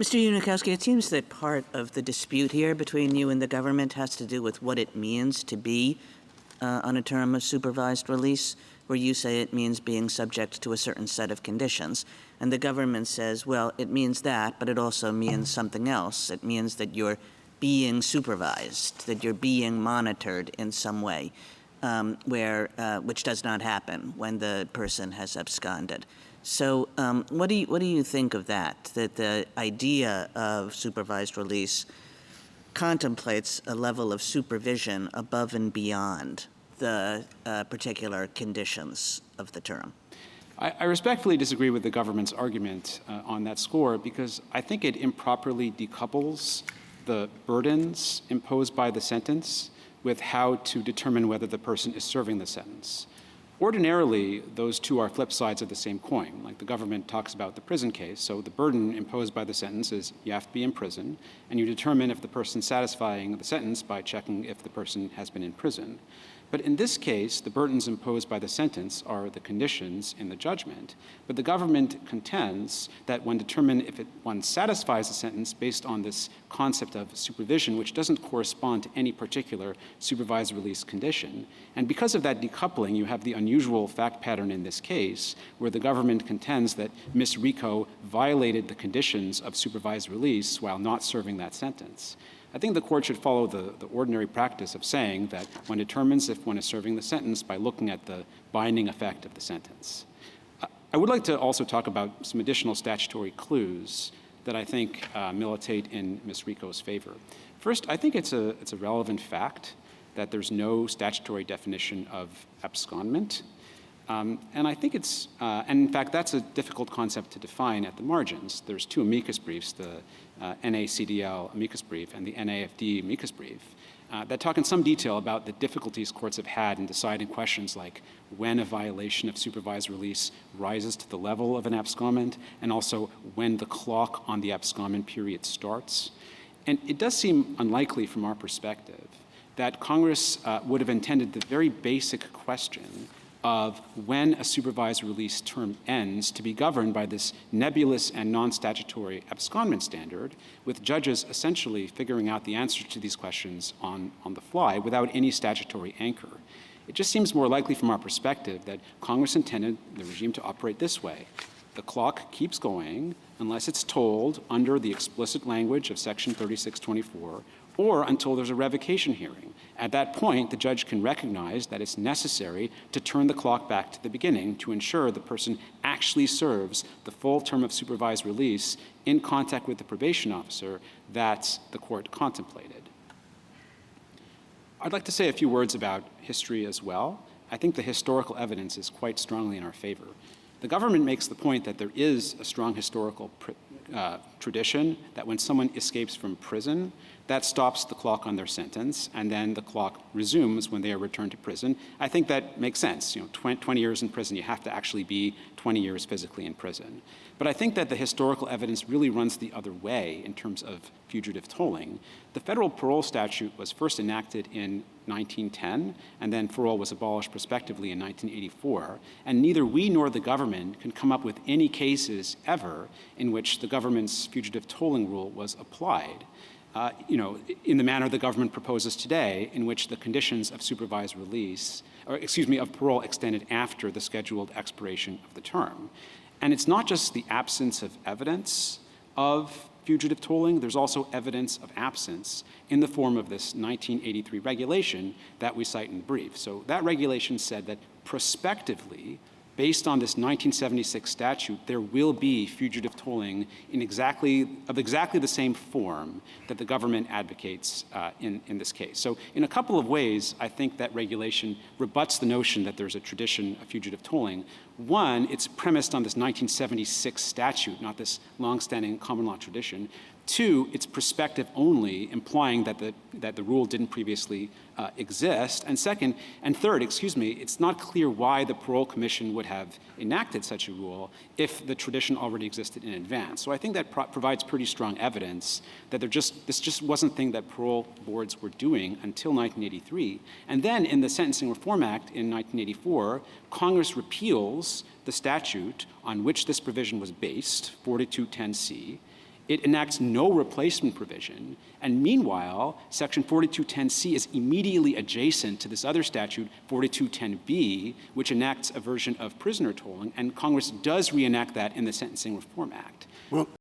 Mr. Unikowski, it seems that part of the dispute here between you and the government has to do with what it means to be on a term of supervised release, where you say it means being subject to a certain set of conditions. And the government says, well, it means that, but it also means something else. It means that you're being supervised, that you're being monitored in some way, which does not happen when the person has absconded. So what do you think of that the idea of supervised release contemplates a level of supervision above and beyond the particular conditions of the term? I respectfully disagree with the government's argument on that score, because I think it improperly decouples the burdens imposed by the sentence with how to determine whether the person is serving the sentence. Ordinarily, those two are flip sides of the same coin. Like the government talks about the prison case, so the burden imposed by the sentence is you have to be in prison, and you determine if the person's satisfying the sentence by checking if the person has been in prison. But in this case, the burdens imposed by the sentence are the conditions in the judgment. But the government contends that when determined if one satisfies the sentence based on this concept of supervision, which doesn't correspond to any particular supervised release condition. And because of that decoupling, you have the unusual fact pattern in this case, where the government contends that Ms. Rico violated the conditions of supervised release while not serving that sentence. I think the court should follow the ordinary practice of saying that one determines if one is serving the sentence by looking at the binding effect of the sentence. I would like to also talk about some additional statutory clues that I think militate in Ms. Rico's favor. First, I think it's a relevant fact that there's no statutory definition of abscondment. And I think and in fact, that's a difficult concept to define at the margins. There's two amicus briefs, the NACDL amicus brief and the NAFD amicus brief, that talk in some detail about the difficulties courts have had in deciding questions like when a violation of supervised release rises to the level of an abscondment, and also when the clock on the abscondment period starts. And it does seem unlikely from our perspective that Congress would have intended the very basic question of when a supervised release term ends to be governed by this nebulous and non-statutory abscondment standard, with judges essentially figuring out the answer to these questions on the fly without any statutory anchor. It just seems more likely from our perspective that Congress intended the regime to operate this way. The clock keeps going unless it's told under the explicit language of Section 3624 or until there's a revocation hearing. At that point, the judge can recognize that it's necessary to turn the clock back to the beginning to ensure the person actually serves the full term of supervised release in contact with the probation officer that the court contemplated. I'd like to say a few words about history as well. I think the historical evidence is quite strongly in our favor. The government makes the point that there is a strong historical tradition that when someone escapes from prison, that stops the clock on their sentence, and then the clock resumes when they are returned to prison. I think that makes sense. 20 years in prison, you have to actually be 20 years physically in prison. But I think that the historical evidence really runs the other way in terms of fugitive tolling. The federal parole statute was first enacted in 1910, and then parole was abolished prospectively in 1984. And neither we nor the government can come up with any cases ever in which the government's fugitive tolling rule was applied. In the manner the government proposes today, in which the conditions of supervised release, of parole extended after the scheduled expiration of the term. And it's not just the absence of evidence of fugitive tolling, there's also evidence of absence in the form of this 1983 regulation that we cite in the brief. So that regulation said that prospectively, based on this 1976 statute, there will be fugitive tolling of exactly the same form that the government advocates in this case. So in a couple of ways, I think that regulation rebuts the notion that there's a tradition of fugitive tolling. One, it's premised on this 1976 statute, not this longstanding common law tradition. Two, it's prospective only, implying that the rule didn't previously exist. And third, it's not clear why the Parole Commission would have enacted such a rule if the tradition already existed in advance. So I think that provides pretty strong evidence that this just wasn't a thing that parole boards were doing until 1983. And then in the Sentencing Reform Act in 1984, Congress repeals the statute on which this provision was based, 4210C, It enacts no replacement provision. And meanwhile, Section 4210C is immediately adjacent to this other statute, 4210B, which enacts a version of prisoner tolling, and Congress does reenact that in the Sentencing Reform Act. Well,